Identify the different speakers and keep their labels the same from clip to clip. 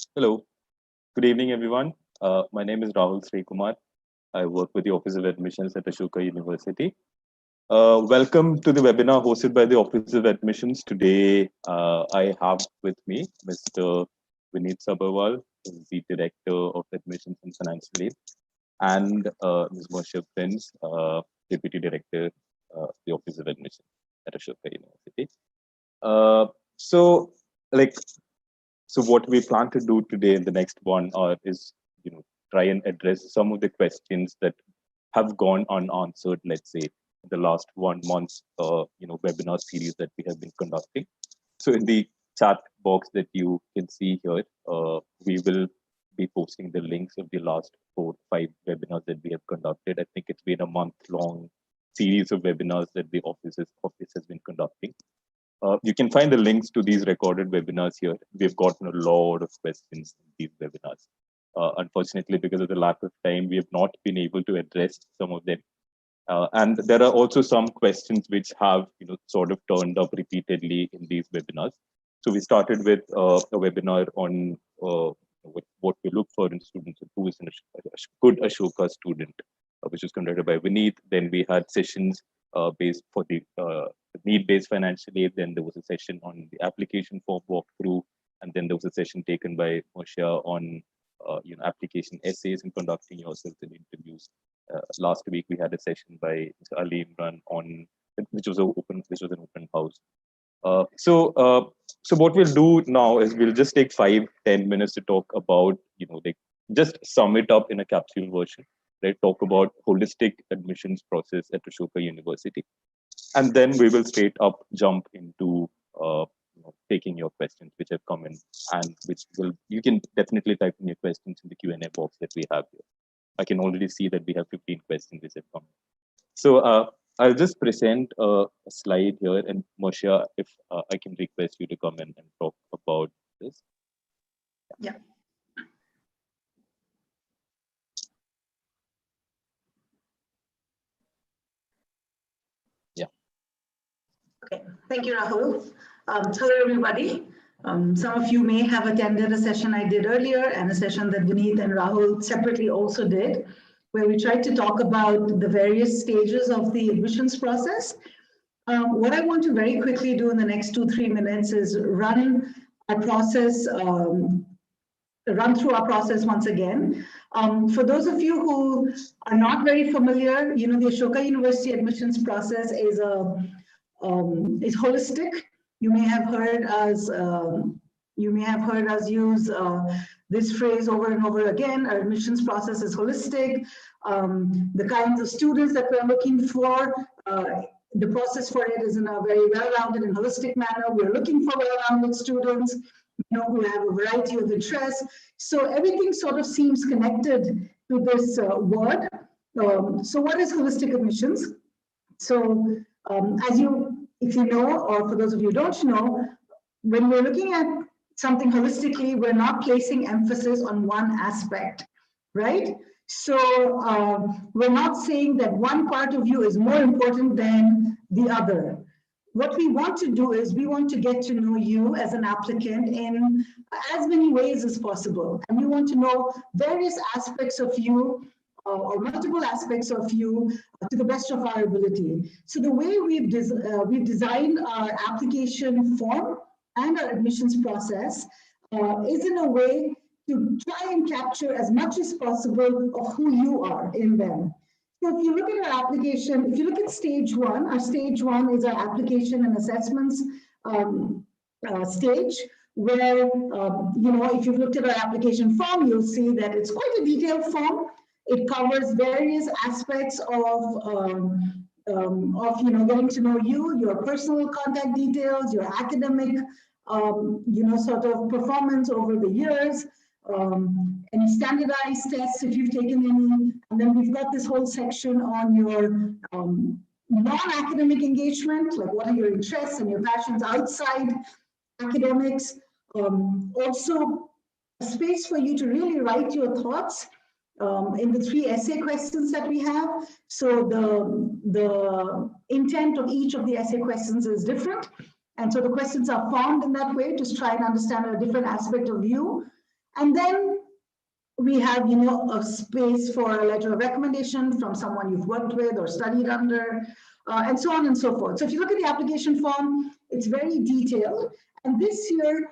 Speaker 1: Hello, good evening, everyone. My name is Rahul Srikumar. I work with the Office of Admissions at Ashoka University. Welcome to the webinar hosted by the Office of Admissions. Today, I have with me Mr. Vineet Sabharwal, who is the Director of Admissions and Financial Aid, and Ms. Moshe Prince, Deputy Director, the Office of Admissions at Ashoka University. So, what we plan to do today in the next 1 hour is, try and address some of the questions that have gone unanswered, let's say, the last 1 month, webinar series that we have been conducting. So in the chat box that you can see here, we will be posting the links of the last 4 or 5 webinars that we have conducted. I think it's been a month-long series of webinars that the office has been conducting. You can find the links to these recorded webinars here. We've gotten a lot of questions in these webinars. Unfortunately, because of the lack of time, we have not been able to address some of them. And there are also some questions which have, sort of turned up repeatedly in these webinars. So we started with a webinar on what we look for in students, who is a good Ashoka student, which was conducted by Vineet. Then we had sessions based for the need-based financial aid. Then there was a session on the application form walkthrough, and then there was a session taken by Moshe on application essays and conducting yourself in interviews. Last week we had a session by Mr. Ali Imran on which was an open house. So what we'll do now is we'll just take 5-10 minutes to talk about, just sum it up in a capsule version, right? Talk about holistic admissions process at Ashoka University. And then we will straight up jump into taking your questions which have come in, and you can definitely type in your questions in the Q&A box that we have here. I can already see that we have 15 questions which have come in. So I'll just present a slide here, and Moshe, if I can request you to come in and talk about this.
Speaker 2: Yeah. Okay, thank you, Rahul. Hello, everybody. Some of you may have attended a session I did earlier and a session that Vineet and Rahul separately also did, where we tried to talk about the various stages of the admissions process. What I want to very quickly do in the next 2-3 minutes is run our process, run through our process once again. For those of you who are not very familiar, the Ashoka University admissions process is holistic. You may have heard us use this phrase over and over again. Our admissions process is holistic. The kinds of students that we're looking for, the process for it is in a very well-rounded and holistic manner. We're looking for well-rounded students, who have a variety of interests. So everything sort of seems connected to this word. So what is holistic admissions? So if you know, or for those of you who don't know, when we're looking at something holistically, we're not placing emphasis on one aspect, right? So we're not saying that one part of you is more important than the other. What we want to do is we want to get to know you as an applicant in as many ways as possible. And we want to know various aspects of you or multiple aspects of you to the best of our ability. So the way we've designed our application form and our admissions process is in a way to try and capture as much as possible of who you are in them. So if you look at our application, if you look at stage 1, our stage 1 is our application and assessments stage, where, if you've looked at our application form, you'll see that it's quite a detailed form. It covers various aspects of getting to know you, your personal contact details, your academic, sort of performance over the years, any standardized tests if you've taken any, and then we've got this whole section on your non-academic engagement, like what are your interests and your passions outside academics. Also, a space for you to really write your thoughts in the 3 essay questions that we have. So the intent of each of the essay questions is different. And so the questions are formed in that way to try and understand a different aspect of you. And then we have, you know, a space for a letter of recommendation from someone you've worked with or studied under, and so on and so forth. So if you look at the application form, it's very detailed. And this year,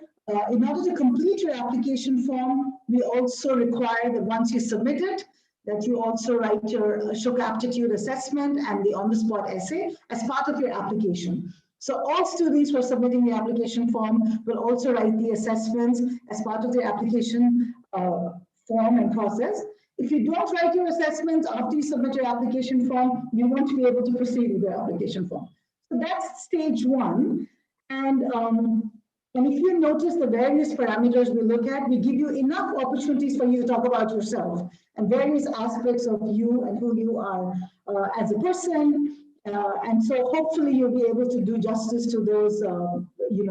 Speaker 2: in order to complete your application form, we also require that once you submit it, that you also write your Ashoka Aptitude Assessment and the on-the-spot essay as part of your application. So all students who are submitting the application form will also write the assessments as part of their application form and process. If you don't write your assessments after you submit your application form, you won't be able to proceed with your application form. So that's stage one. And if you notice the various parameters we look at, we give you enough opportunities for you to talk about yourself and various aspects of you and who you are as a person. And so hopefully you'll be able to do justice to those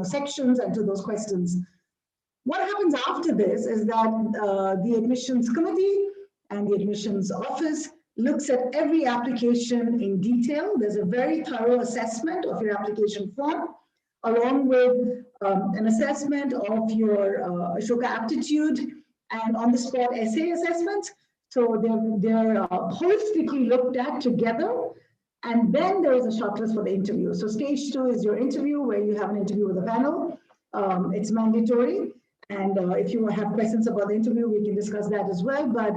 Speaker 2: sections and to those questions. What happens after this is that the admissions committee and the admissions office looks at every application in detail. There's a very thorough assessment of your application form, along with an assessment of your Ashoka aptitude and on-the-spot essay assessments. So they're holistically looked at together. And then there is a shortlist for the interview. So stage two is your interview, where you have an interview with a panel. It's mandatory. And if you have questions about the interview, we can discuss that as well. But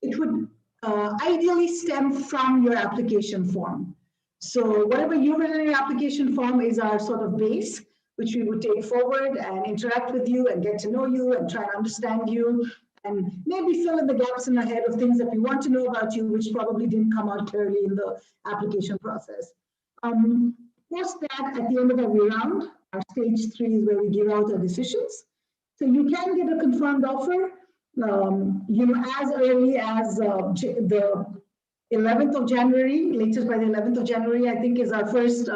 Speaker 2: it would ideally stem from your application form. So whatever you've written in your application form is our sort of base, which we would take forward and interact with you and get to know you and try and understand you and maybe fill in the gaps in our head of things that we want to know about you, which probably didn't come out clearly in the application process. Post that, at the end of every round, our stage three is where we give out our decisions. So you can get a confirmed offer, as early as the 11th of January, latest by the 11th of January, I think is our first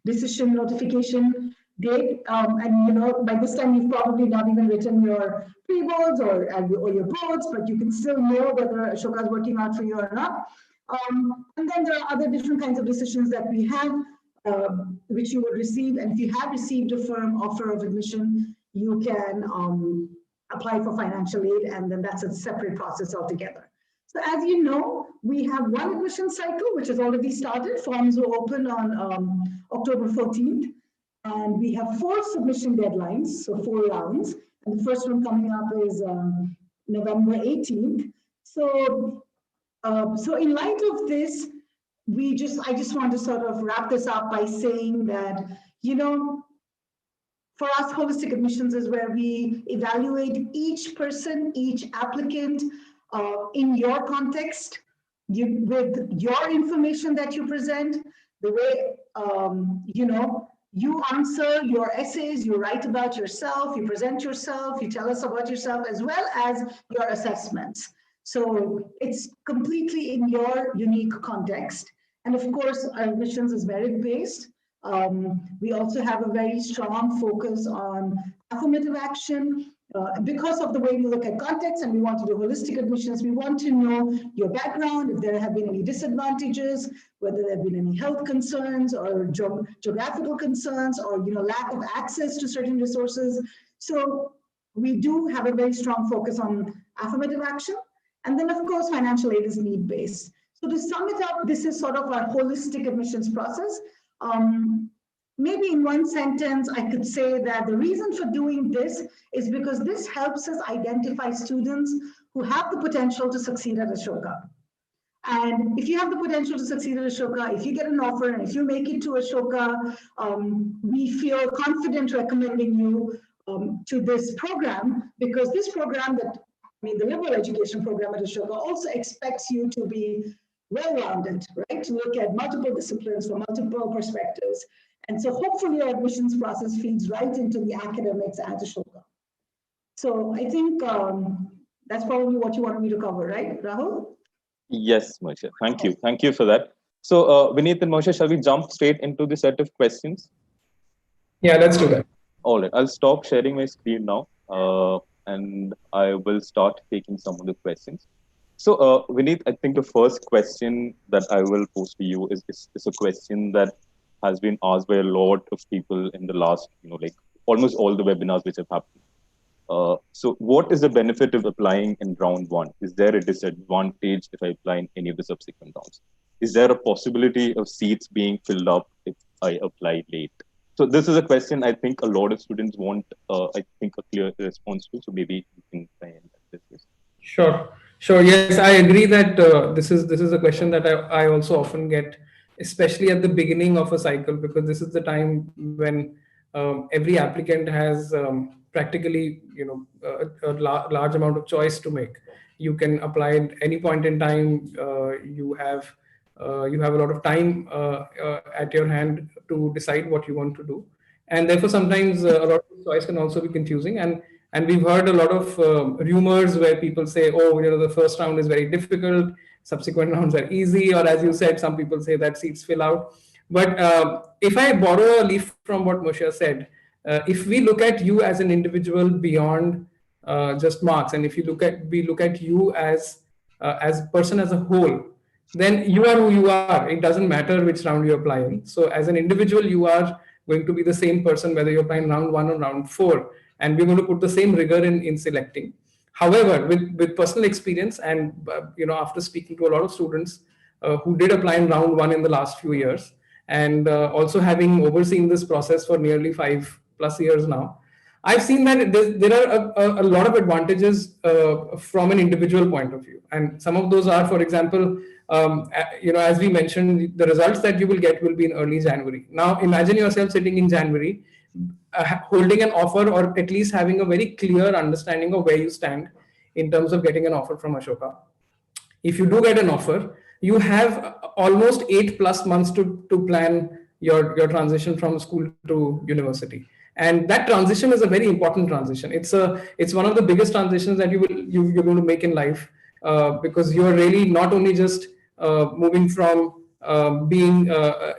Speaker 2: decision notification date. And by this time you've probably not even written your pre-boards or your boards, but you can still know whether Ashoka is working out for you or not. And then there are other different kinds of decisions that we have, which you will receive. And if you have received a firm offer of admission, you can apply for financial aid, and then that's a separate process altogether. So as you know, we have one admission cycle, which has already started. Forms will open on October 14th. And we have 4 submission deadlines, so 4 rounds. And the first one coming up is November 18th. So in light of this, I just want to sort of wrap this up by saying that, for us, holistic admissions is where we evaluate each person, each applicant in your context, with your information that you present, the way, you answer your essays, you write about yourself, you present yourself, you tell us about yourself, as well as your assessments. So it's completely in your unique context. And of course, our admissions is merit-based. We also have a very strong focus on affirmative action. Because of the way we look at context and we want to do holistic admissions, we want to know your background, if there have been any disadvantages, whether there have been any health concerns or geographical concerns or lack of access to certain resources. So we do have a very strong focus on affirmative action. And then of course, financial aid is need-based. So to sum it up, this is sort of our holistic admissions process. Maybe in one sentence, I could say that the reason for doing this is because this helps us identify students who have the potential to succeed at Ashoka. And if you have the potential to succeed at Ashoka, if you get an offer and if you make it to Ashoka, we feel confident recommending you to this program, because this program the liberal education program at Ashoka also expects you to be well-rounded, right? To look at multiple disciplines from multiple perspectives. And so hopefully our admissions process feeds right into the academics at Ashoka. So I think that's probably what you wanted me to cover, right, Rahul?
Speaker 1: Yes, Moshe. Thank you. Thank you for that. So Vineet and Moshe, shall we jump straight into the set of questions?
Speaker 3: Yeah, let's do that.
Speaker 1: All right. I'll stop sharing my screen now, and I will start taking some of the questions. So, Vineet, I think the first question that I will pose to you is a question that has been asked by a lot of people in the last, almost all the webinars which have happened. So what is the benefit of applying in round one? Is there a disadvantage if I apply in any of the subsequent rounds? Is there a possibility of seats being filled up if I apply late? So this is a question I think a lot of students want, I think, a clear response to. So maybe you can try and address this.
Speaker 3: Sure, sure. Yes, I agree that this is a question that I also often get, especially at the beginning of a cycle, because this is the time when every applicant has practically, a large amount of choice to make. You can apply at any point in time. You have a lot of time at your hand to decide what you want to do, and therefore sometimes a lot of choice can also be confusing. And we've heard a lot of rumors where people say, oh, the first round is very difficult, subsequent rounds are easy, or as you said, some people say that seats fill out. But if I borrow a leaf from what Moshe said, if we look at you as an individual beyond just marks, and if we look at you as a person as a whole, then you are who you are. It doesn't matter which round you apply in. So as an individual, you are going to be the same person whether you apply in round one or round four, and we're going to put the same rigor in selecting. However, with personal experience, and after speaking to a lot of students who did apply in round one in the last few years, and also having overseen this process for nearly 5+ years now, I've seen that there are a lot of advantages from an individual point of view, and some of those are, for example, as we mentioned, the results that you will get will be in early January. Now, imagine yourself sitting in January, holding an offer, or at least having a very clear understanding of where you stand in terms of getting an offer from Ashoka. If you do get an offer, you have almost 8+ months to plan your transition from school to university. And that transition is a very important transition. It's one of the biggest transitions that you're going to make in life, because you're really not only just moving from being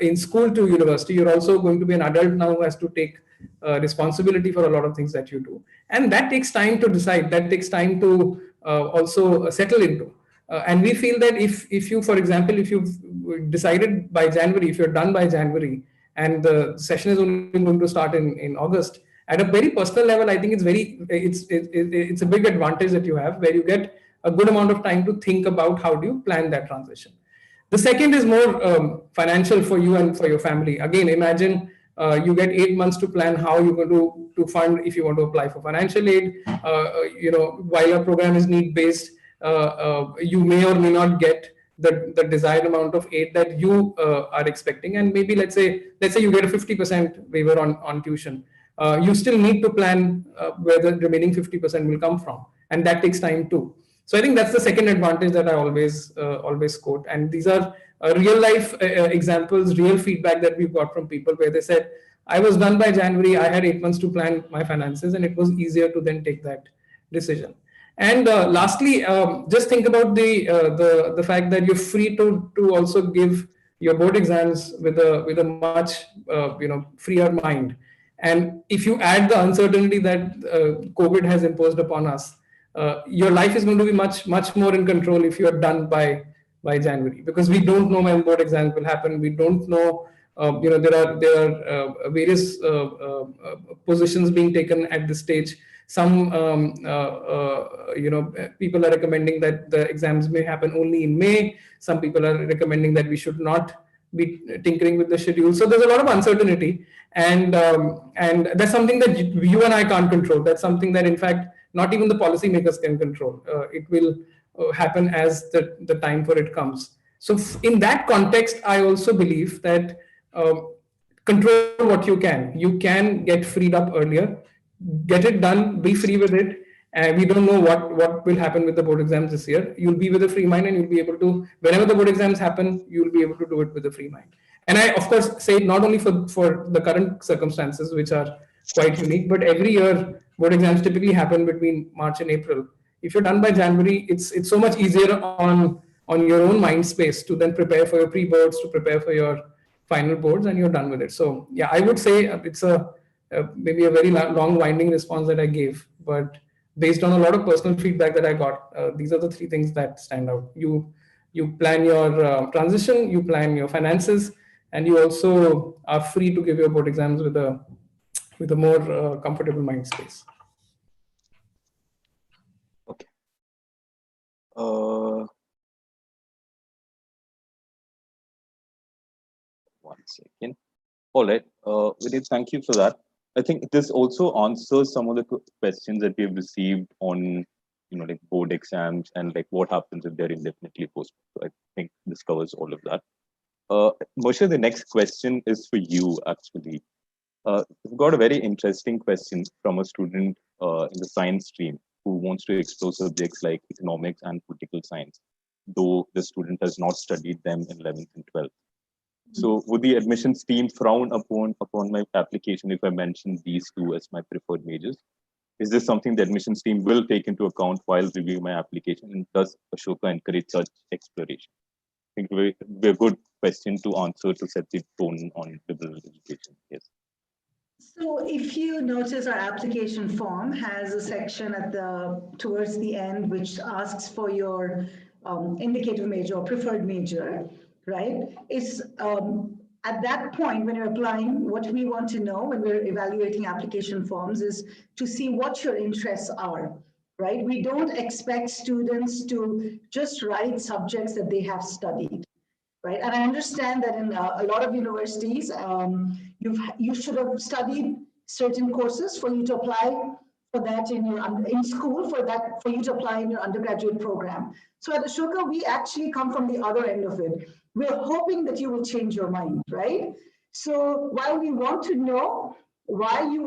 Speaker 3: in school to university, you're also going to be an adult now who has to take responsibility for a lot of things that you do. And that takes time to decide, that takes time to also settle into. And we feel that if you, for example, if you've decided by January, if you're done by January, and the session is only going to start in August, at a very personal level, I think it's a big advantage that you have, where you get a good amount of time to think about how do you plan that transition. The second is more financial for you and for your family. Again, imagine you get 8 months to plan how you're going to fund if you want to apply for financial aid. While your program is need-based, you may or may not get the desired amount of aid that you are expecting. And maybe let's say you get a 50% waiver on tuition. You still need to plan where the remaining 50% will come from, and that takes time too. So I think that's the second advantage that I always quote. And these are real life examples, real feedback that we've got from people where they said, I was done by January, I had 8 months to plan my finances, and it was easier to then take that decision. And lastly, just think about the fact that you're free to also give your board exams with a much freer mind. And if you add the uncertainty that COVID has imposed upon us, your life is going to be much more in control if you're done by January, because we don't know when board exams will happen. We don't know. There are various positions being taken at this stage. Some people are recommending that the exams may happen only in May. Some people are recommending that we should not be tinkering with the schedule. So there's a lot of uncertainty, and that's something that you and I can't control. That's something that, in fact, not even the policymakers can control. It will happen as the time for it comes. So in that context, I also believe that control what you can. You can get freed up earlier, get it done, be free with it. And we don't know what will happen with the board exams this year. You'll be with a free mind, and you'll be able to, whenever the board exams happen, you'll be able to do it with a free mind. And I, of course, say it not only for the current circumstances, which are quite unique, but every year board exams typically happen between March and April. If you're done by January, it's so much easier on your own mind space to then prepare for your pre-boards, to prepare for your final boards, and you're done with it. So yeah, I would say it's maybe a very long winding response that I gave, but based on a lot of personal feedback that I got, these are the three things that stand out. You plan your transition, you plan your finances, and you also are free to give your board exams with a more comfortable mind space.
Speaker 1: One second. All right. Vinay, thank you for that. I think this also answers some of the questions that we've received on, like board exams and like what happens if they're indefinitely postponed. So I think this covers all of that. Moshe, the next question is for you, actually. We've got a very interesting question from a student in the science stream who wants to explore subjects like economics and political science, though the student has not studied them in 11th and 12th. So would the admissions team frown upon my application if I mention these two as my preferred majors? Is this something the admissions team will take into account while reviewing my application? And does Ashoka encourage such exploration? I think it would be a good question to answer to set the tone on liberal education. Yes.
Speaker 2: So if you notice, our application form has a section towards the end which asks for your indicative major or preferred major, right? It's at that point when you're applying, what we want to know when we're evaluating application forms is to see what your interests are, right? We don't expect students to just write subjects that they have studied. Right, and I understand that in a lot of universities, you should have studied certain courses for you to apply for that in school for you to apply in your undergraduate program. So at Ashoka, we actually come from the other end of it. We're hoping that you will change your mind, right? So while we want to know what you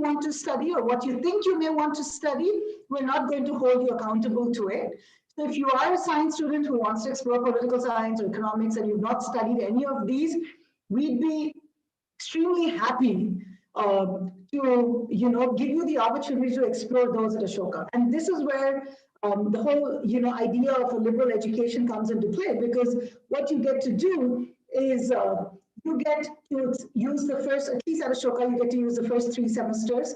Speaker 2: want to study or what you think you may want to study, we're not going to hold you accountable to it. So if you are a science student who wants to explore political science or economics and you've not studied any of these, we'd be extremely happy to give you the opportunity to explore those at Ashoka. And this is where the whole idea of a liberal education comes into play, because what you get to do is you get to use the first, at least at Ashoka, you get to use the first 3 semesters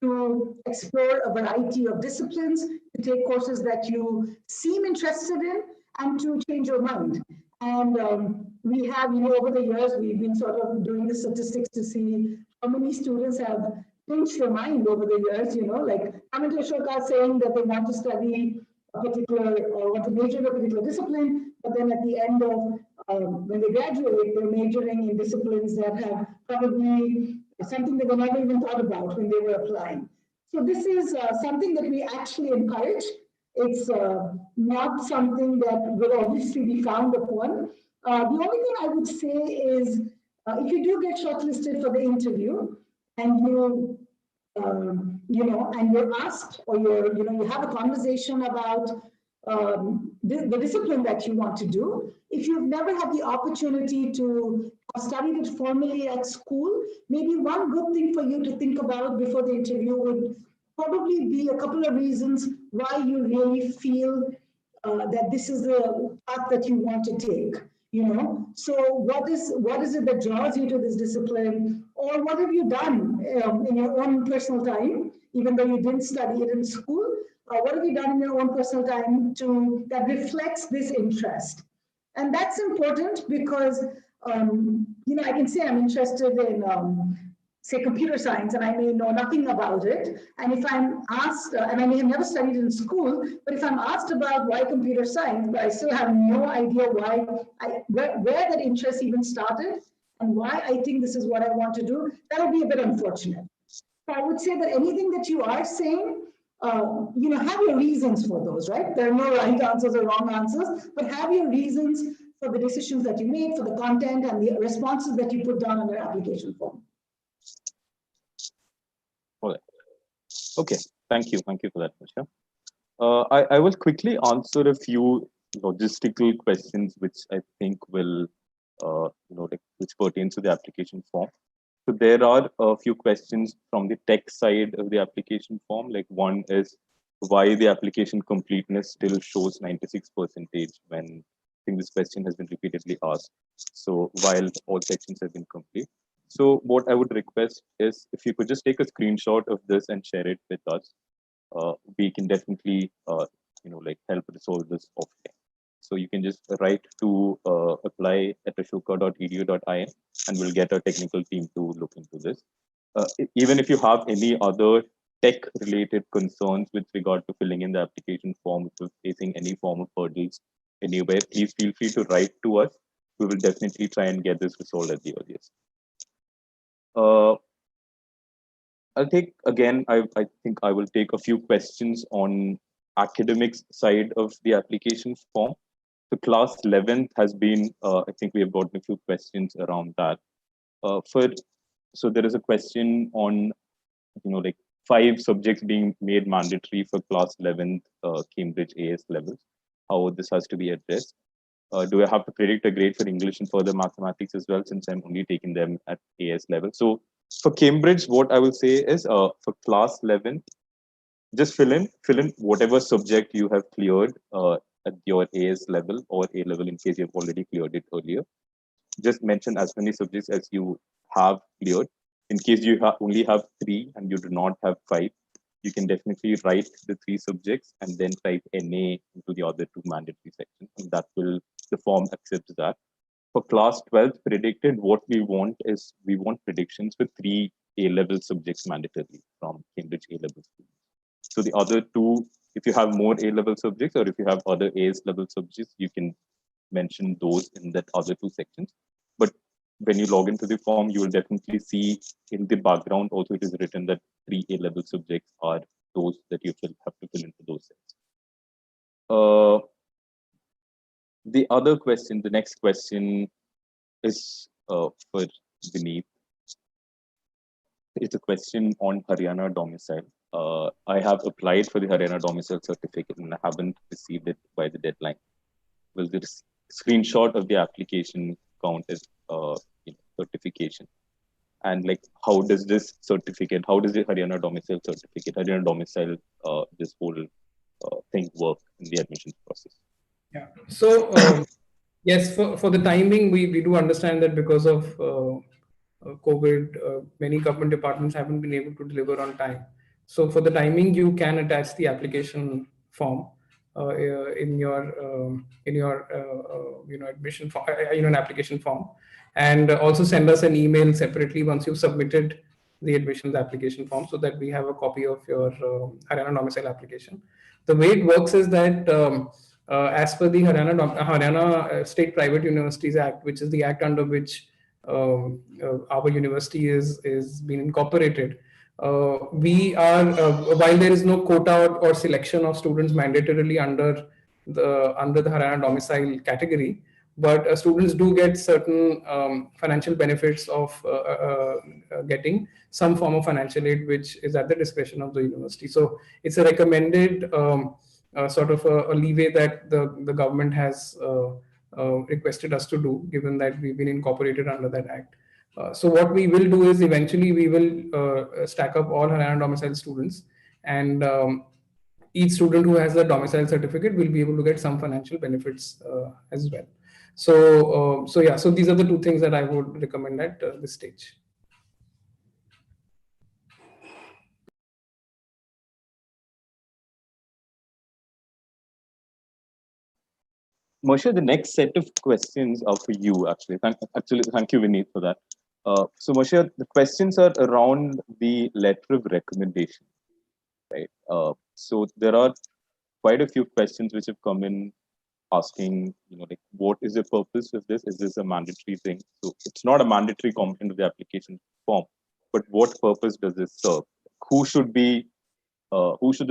Speaker 2: to explore a variety of disciplines, to take courses that you seem interested in, and to change your mind. And we have, over the years, we've been sort of doing the statistics to see how many students have changed their mind over the years, like coming to Ashoka saying that they want to study a particular or want to major in a particular discipline, but then at the end of when they graduate, they're majoring in disciplines that have probably something they were never even thought about when they were applying. So this is something that we actually encourage. It's not something that will obviously be frowned upon. The only thing I would say is if you do get shortlisted for the interview and and you're asked or you have a conversation about the discipline that you want to do, if you've never had the opportunity to have studied it formally at school, maybe one good thing for you to think about before the interview would probably be a couple of reasons why you really feel that this is the path that you want to take. So what is it that draws you to this discipline, or what have you done in your own personal time, even though you didn't study it in school? What have you done in your own personal time that reflects this interest? And that's important because I can say I'm interested in say computer science, and I may know nothing about it. And if I'm asked, and I may have never studied in school, but if I'm asked about why computer science, but I still have no idea where that interest even started and why I think this is what I want to do, that'll be a bit unfortunate. So I would say that anything that you are saying, have your reasons for those, right? There are no right answers or wrong answers, but have your reasons for the decisions that you make, for the content and the responses that you put down on your application form.
Speaker 1: Okay, thank you for that, Misha. I will quickly answer a few logistical questions, which I think will, which pertains to the application form. So there are a few questions from the tech side of the application form. Like one is why the application completeness still shows 96% when I think this question has been repeatedly asked. So while all sections have been complete. So what I would request is if you could just take a screenshot of this and share it with us, we can definitely, help resolve this offline. So you can just write to apply at ashoka.edu.in and we'll get our technical team to look into this. Even if you have any other tech-related concerns with regard to filling in the application form, if you're facing any form of hurdles anywhere, please feel free to write to us. We will definitely try and get this resolved at the earliest. I'll take, again, I think I will take a few questions on academics side of the application form. So class 11th has been, I think we have gotten a few questions around that. So there is a question on, like 5 subjects being made mandatory for class 11th Cambridge AS levels, how this has to be addressed. Do I have to predict a grade for English and further mathematics as well, since I'm only taking them at AS level? So for Cambridge, what I will say is for class 11, just fill in whatever subject you have cleared at your AS level or A level in case you've already cleared it earlier. Just mention as many subjects as you have cleared. In case you only have 3 and you do not have 5, you can definitely write the 3 subjects and then type NA into the other 2 mandatory sections, and that will, the form accepts that. For class 12 predicted, what we want is we want predictions for 3 A-level subjects mandatorily from Cambridge A-level students. So the other 2, if you have more A-level subjects or if you have other AS level subjects, you can mention those in that other 2 sections. But when you log into the form, you will definitely see in the background also it is written that 3 A-level subjects are those that you have to fill into those cells. The other question, the next question is for Vineet. It's a question on Haryana domicile. I have applied for the Haryana domicile certificate and I haven't received it by the deadline. Will this screenshot of the application count as certification? And like, how does this certificate, how does the Haryana domicile certificate, Haryana domicile, this whole thing work in the admissions process?
Speaker 3: Yeah. So yes, for the timing, we do understand that because of COVID, many government departments haven't been able to deliver on time. So for the timing, you can attach the application form in your admission form, an application form, and also send us an email separately once you've submitted the admissions application form, so that we have a copy of your Haryana domicile application. The way it works is that as per the Haryana State Private Universities Act, which is the act under which our university is being incorporated, we are while there is no quota or selection of students mandatorily under the Haryana domicile category, but students do get certain financial benefits of getting some form of financial aid, which is at the discretion of the university. So it's a recommended sort of a leeway that the government has requested us to do, given that we've been incorporated under that act. So what we will do is eventually we will stack up all Haryana domicile students, and each student who has a domicile certificate will be able to get some financial benefits as well. So so these are the 2 things that I would recommend at this stage.
Speaker 1: Moshe, the next set of questions are for you, actually. Thank you, Vineet, for that. So, Moshe, the questions are around the letter of recommendation, right? So there are quite a few questions which have come in asking, like, what is the purpose of this? Is this a mandatory thing? So it's not a mandatory component of the application form, but what purpose does this serve? Who should the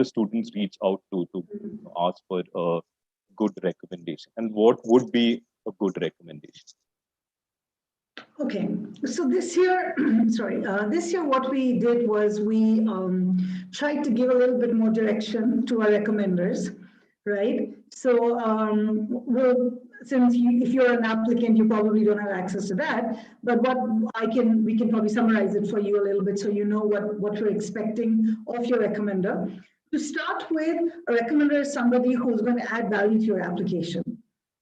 Speaker 1: students reach out to ask for a good recommendation, and what would be a good recommendation?
Speaker 2: Okay, so this year, this year what we did was we tried to give a little bit more direction to our recommenders, right? So, since if you're an applicant, you probably don't have access to that, but we can probably summarize it for you a little bit so you know what you're expecting of your recommender. To start with, a recommender is somebody who's going to add value to your application,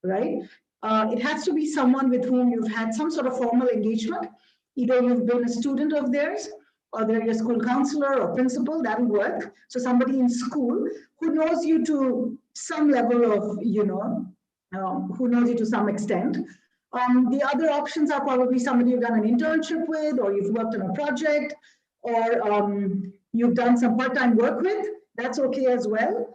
Speaker 2: right? It has to be someone with whom you've had some sort of formal engagement. Either you've been a student of theirs, or they're your school counselor or principal, that'll work. So somebody in school who knows you to some level of, who knows you to some extent. The other options are probably somebody you've done an internship with, or you've worked on a project, or you've done some part-time work with, that's okay as well.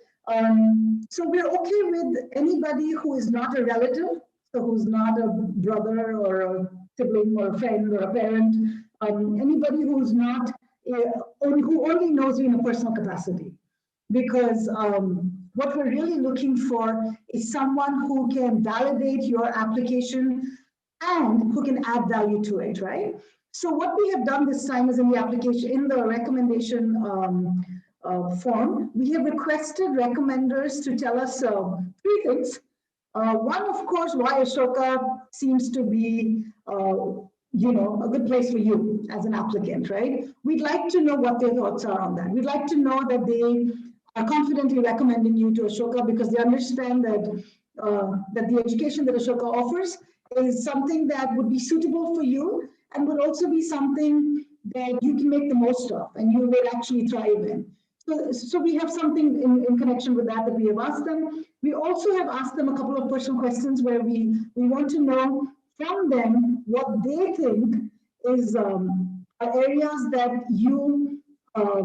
Speaker 2: So we're okay with anybody who is not a relative, so who's not a brother or a sibling or a friend or a parent, anybody who's not, who only knows you in a personal capacity. Because what we're really looking for is someone who can validate your application and who can add value to it, right? So what we have done this time is in the application, in the recommendation form, we have requested recommenders to tell us three things. One, of course, why Ashoka seems to be, a good place for you as an applicant, right? We'd like to know what their thoughts are on that. We'd like to know that they are confidently recommending you to Ashoka because they understand that that the education that Ashoka offers is something that would be suitable for you and would also be something that you can make the most of and you will actually thrive in. So we have something in connection with that we have asked them. We also have asked them a couple of personal questions where we want to know from them what they think is are areas that you are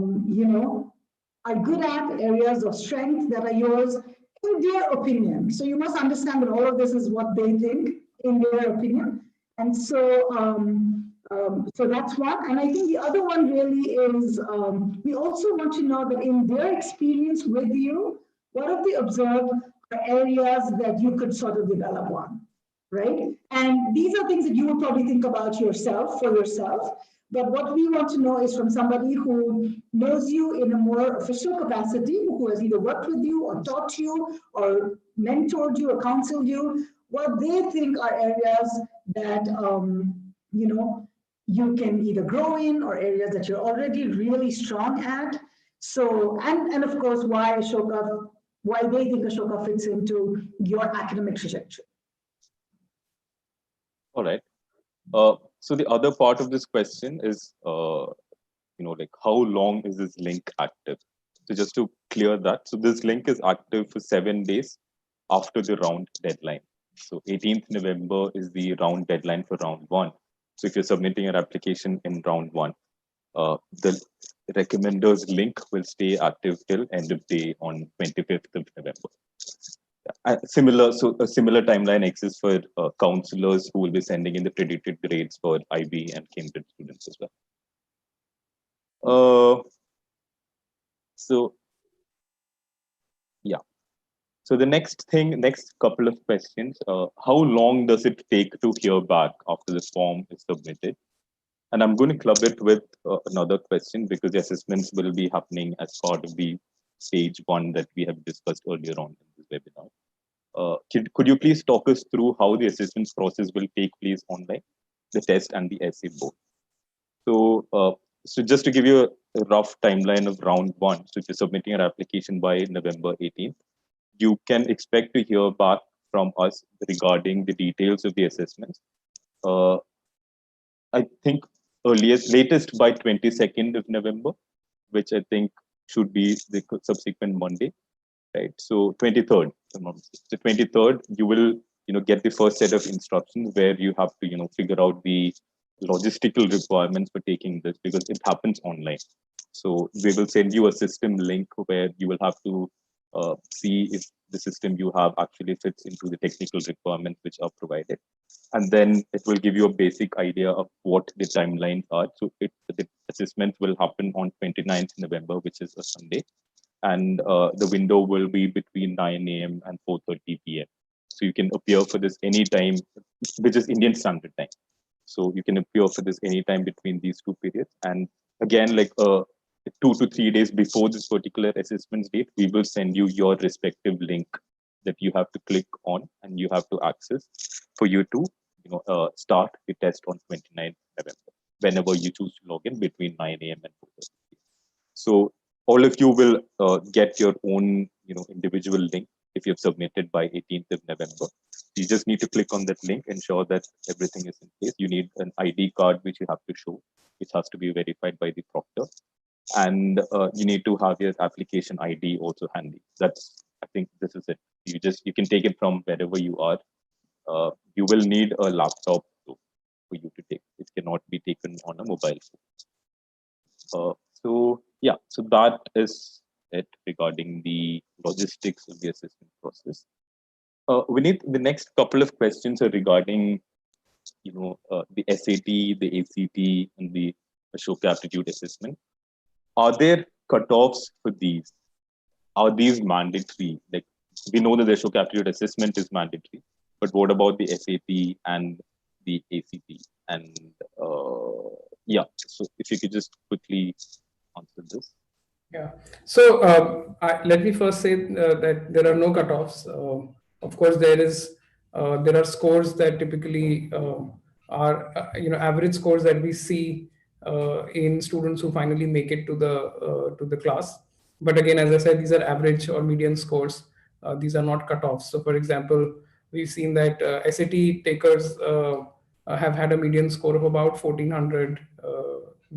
Speaker 2: good at, areas of strength that are yours in their opinion. So you must understand that all of this is what they think in their opinion. And so, so that's one. And I think the other one really is, we also want to know that in their experience with you, what have they observed are areas that you could sort of develop on, right? And these are things that you would probably think about yourself, for yourself. But what we want to know is from somebody who knows you in a more official capacity, who has either worked with you or taught you or mentored you or counseled you, what they think are areas that, you can either grow in or areas that you're already really strong at. So, and of course, why they think Ashoka fits into your academic trajectory.
Speaker 1: All right. So the other part of this question is, like how long is this link active? So just to clear that, so this link is active for 7 days after the round deadline. So 18th November is the round deadline for round 1. So if you're submitting your application in round 1, the recommenders link will stay active till end of day on 25th of November. So a similar timeline exists for counselors who will be sending in the predicted grades for IB and Cambridge students as well. So the next couple of questions, how long does it take to hear back after the form is submitted? And I'm going to club it with another question because the assessments will be happening as part of the stage 1 that we have discussed earlier on in this webinar. Could you please talk us through how the assessment process will take place online, the test and the essay both? So just to give you a rough timeline of round 1, so if you're submitting your application by November 18th, you can expect to hear back from us regarding the details of the assessments. I think latest by 22nd of November, which I think should be the subsequent Monday, right? So 23rd, the 23rd, you will get the first set of instructions where you have to figure out the logistical requirements for taking this because it happens online. So we will send you a system link where you will have to see if the system you have actually fits into the technical requirements which are provided. And then it will give you a basic idea of what the timelines are. So the assessment will happen on 29th November, which is a Sunday. And the window will be between 9 a.m. and 4:30 p.m. So you can appear for this anytime, which is Indian Standard Time. So you can appear for this anytime between these 2 periods. And again, like 2 to 3 days before this particular assessment date, we will send you your respective link that you have to click on and you have to access for you to start the test on 29th November, whenever you choose to log in between 9 a.m. and 4:30 p.m. So all of you will get your own individual link if you've submitted by 18th of November. You just need to click on that link, ensure that everything is in place. You need an ID card which you have to show, which has to be verified by the proctor. And you need to have your application ID also handy. I think this is it. You can take it from wherever you are. You will need a laptop for you to take. It cannot be taken on a mobile phone. So yeah, so that is it regarding the logistics of the assessment process. We need the next couple of questions are regarding, the SAT, the ACT, and the Ashoka Aptitude Assessment. Are there cutoffs for these? Are these mandatory? Like, we know that the Ashoka Aptitude Assessment is mandatory, but what about the SAT and the ACT? And yeah, so if you could just quickly answer this.
Speaker 3: Yeah. So let me first say that there are no cutoffs. Of course, there are scores that typically are average scores that we see in students who finally make it to the class. But again, as I said, these are average or median scores. These are not cutoffs. So, for example, we've seen that SAT takers have had a median score of about 1400,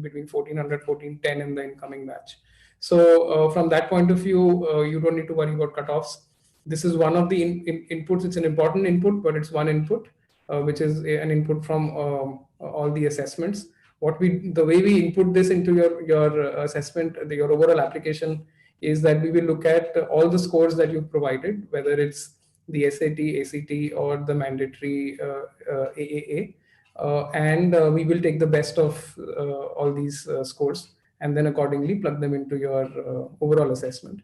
Speaker 3: between 1400 1410 in the incoming batch. So from that point of view, you don't need to worry about cutoffs. This is one of the inputs. It's an important input, but it's one input, which is an input from all the assessments. The way we input this into your assessment, your overall application, is that we will look at all the scores that you've provided, whether it's the SAT, ACT, or the mandatory AAA, and we will take the best of all these scores and then accordingly plug them into your overall assessment.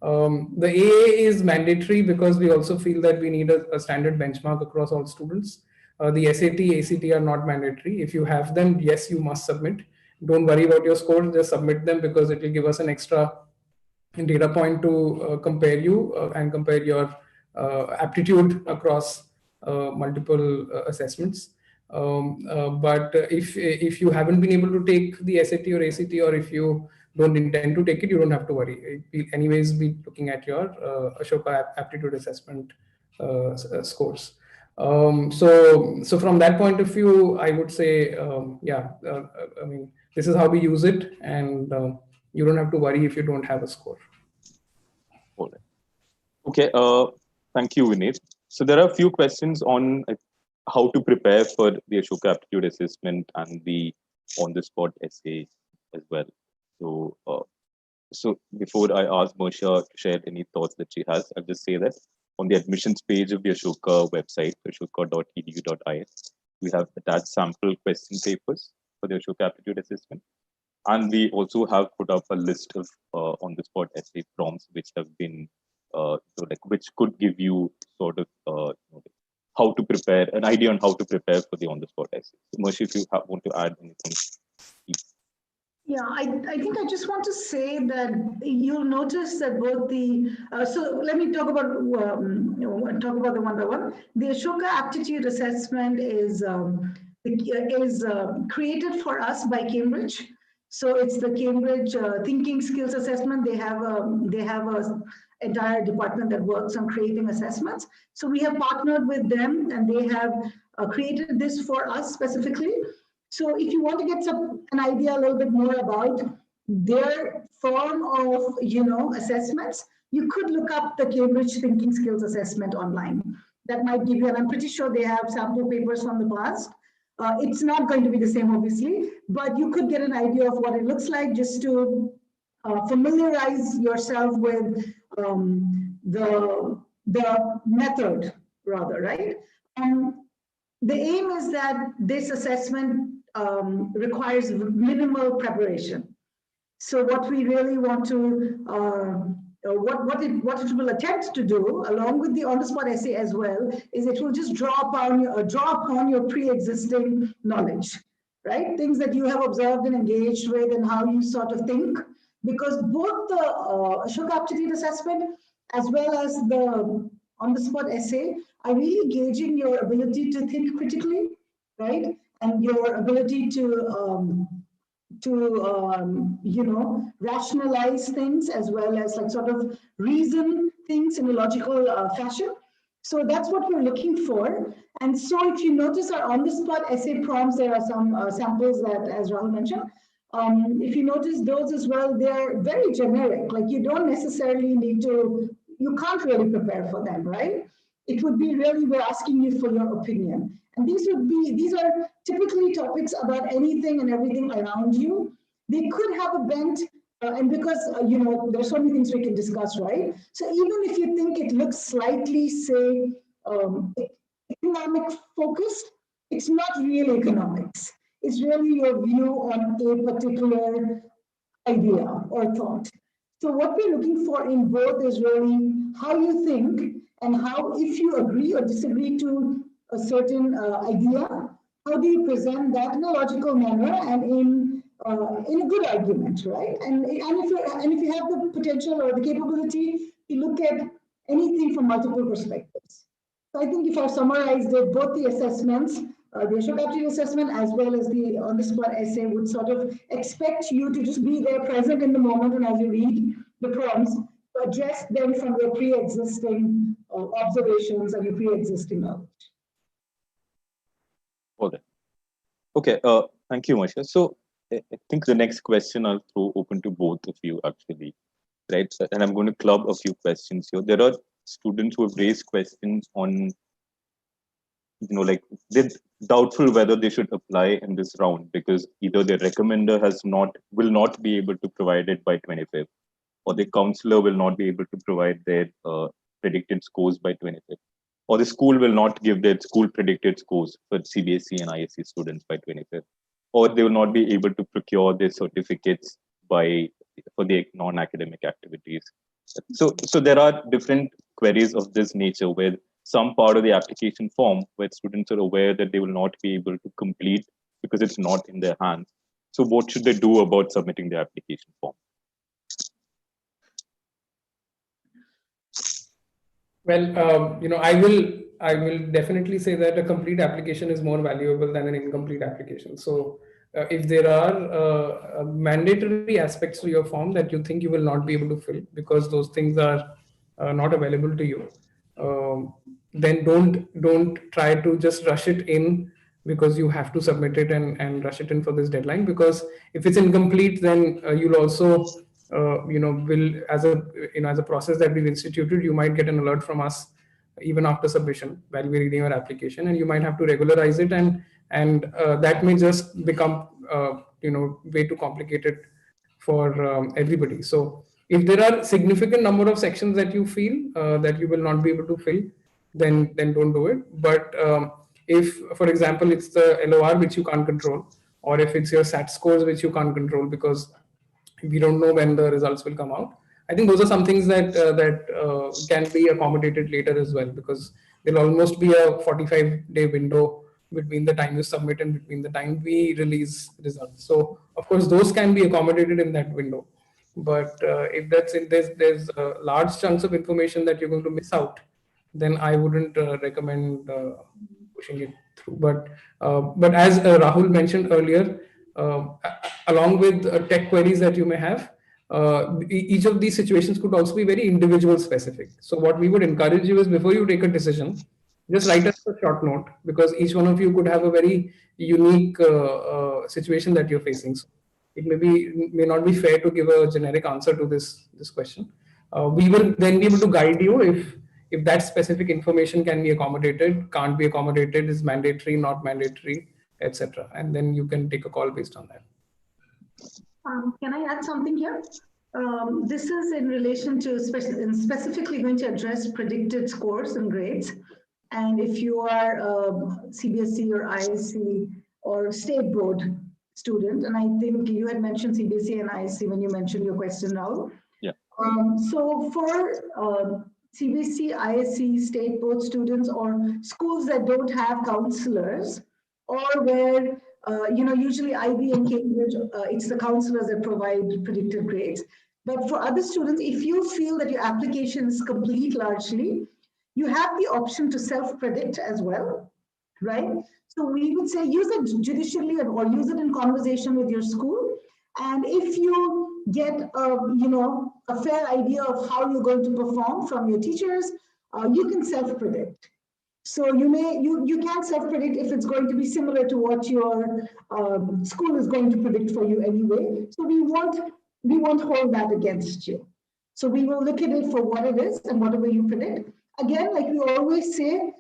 Speaker 3: The AA is mandatory because we also feel that we need a standard benchmark across all students. The SAT, ACT are not mandatory. If you have them, yes, you must submit. Don't worry about your scores, just submit them because it will give us an extra data point to compare you and compare your aptitude across multiple assessments. But if you haven't been able to take the SAT or ACT, or if you don't intend to take it, you don't have to worry. We'll anyways be looking at your Ashoka Aptitude Assessment scores. So from that point of view, I would say, I mean, this is how we use it, and you don't have to worry if you don't have a score.
Speaker 1: All right. Okay. Thank you, Vineet. So there are a few questions on how to prepare for the Ashoka Aptitude Assessment and the on-the-spot essay as well. So before I ask Morsha to share any thoughts that she has, I'll just say that on the admissions page of the Ashoka website, ashoka.edu.is, we have attached sample question papers for the Ashoka Aptitude Assessment. And we also have put up a list of on-the-spot essay prompts which have been, which could give you sort of how to prepare, an idea on how to prepare for the on-the-spot essay. So, Morsha, if you want to add anything.
Speaker 2: Yeah, I think I just want to say that you'll notice that both the, so let me talk about the one by one. The Ashoka Aptitude Assessment is created for us by Cambridge. So it's the Cambridge Thinking Skills Assessment. They have a entire department that works on creating assessments. So we have partnered with them, and they have created this for us specifically. So if you want to get an idea a little bit more about their form of, assessments, you could look up the Cambridge Thinking Skills Assessment online. That might give you, and I'm pretty sure they have sample papers from the past. It's not going to be the same, obviously, but you could get an idea of what it looks like just to familiarize yourself with the method, rather, right? The aim is that this assessment requires minimal preparation. So what we really want to, what it will attempt to do, along with the on-the-spot essay as well, is it will just draw upon your pre-existing knowledge, right? Things that you have observed and engaged with, and how you sort of think, because both the Ashoka Aptitude Assessment as well as the on-the-spot essay are really gauging your ability to think critically, right? And your ability to rationalize things, as well as like sort of reason things in a logical fashion. So that's what we're looking for. And so if you notice our on-the-spot essay prompts, there are some samples that, as Rahul mentioned, if you notice those as well, they're very generic. Like you don't necessarily need to, you can't really prepare for them, right? It would be really, we're asking you for your opinion. And these are typically topics about anything and everything around you. they could have a bent, and because, there's so many things we can discuss, right? So even if you think it looks slightly, say, economic focused, it's not really economics. It's really your view on a particular idea or thought. So what we're looking for in both is really how you think and how, if you agree or disagree to a certain idea, how do you present that in a logical manner and in a good argument, right? And if you have the potential or the capability to look at anything from multiple perspectives. So I think if I summarized it, both the assessments, the Ashoka Aptitude Assessment as well as the on-the-spot essay would sort of expect you to just be there present in the moment and as you read the prompts, to address them from your pre-existing observations and your pre-existing knowledge.
Speaker 1: Okay, thank you, Masha. So I think the next question I'll throw open to both of you actually, right? And I'm going to club a few questions here. There are students who have raised questions on, like they're doubtful whether they should apply in this round because either their recommender will not be able to provide it by 25th, or the counselor will not be able to provide their predicted scores by 25th, or the school will not give their school predicted scores for CBSE and ISC students by 25th, or they will not be able to procure their certificates for the non-academic activities. So there are different queries of this nature where some part of the application form where students are aware that they will not be able to complete because it's not in their hands. So what should they do about submitting the application form?
Speaker 3: Well, I will definitely say that a complete application is more valuable than an incomplete application. So if there are mandatory aspects to your form that you think you will not be able to fill because those things are not available to you, then don't try to just rush it in because you have to submit it and rush it in for this deadline. Because if it's incomplete, then you'll also will as a process that we've instituted, you might get an alert from us even after submission while we're reading your application, and you might have to regularize it, and that may just become way too complicated for everybody. So if there are significant number of sections that you feel that you will not be able to fill, then don't do it. But if, for example, it's the LOR which you can't control, or if it's your SAT scores which you can't control because we don't know when the results will come out, I think those are some things that can be accommodated later as well, because there'll almost be a 45-day window between the time you submit and between the time we release results. So of course those can be accommodated in that window. But if there's large chunks of information that you're going to miss out, then I wouldn't recommend pushing it through. But as Rahul mentioned earlier, along with tech queries that you may have, each of these situations could also be very individual specific. So what we would encourage you is, before you take a decision, just write us a short note, because each one of you could have a very unique situation that you're facing. So it may not be fair to give a generic answer to this question. We will then be able to guide you if that specific information can be accommodated, can't be accommodated, is mandatory, not mandatory, etc. And then you can take a call based on that.
Speaker 2: Can I add something here? This is in relation to specifically going to address predicted scores and grades. And if you are CBSE or ISC or state board student, and I think you had mentioned CBSE and ISC when you mentioned your question now.
Speaker 1: Yeah.
Speaker 2: So for CBSE, ISC, state board students, or schools that don't have counselors, or where usually IB and Cambridge, it's the counselors that provide predicted grades. But for other students, if you feel that your application is complete largely, you have the option to self-predict as well, right? So we would say use it judicially or use it in conversation with your school. And if you get a fair idea of how you're going to perform from your teachers, you can self-predict. So you can self-predict if it's going to be similar to what your school is going to predict for you anyway. So we won't hold that against you. So we will look at it for what it is and whatever you predict. Again, like we always say,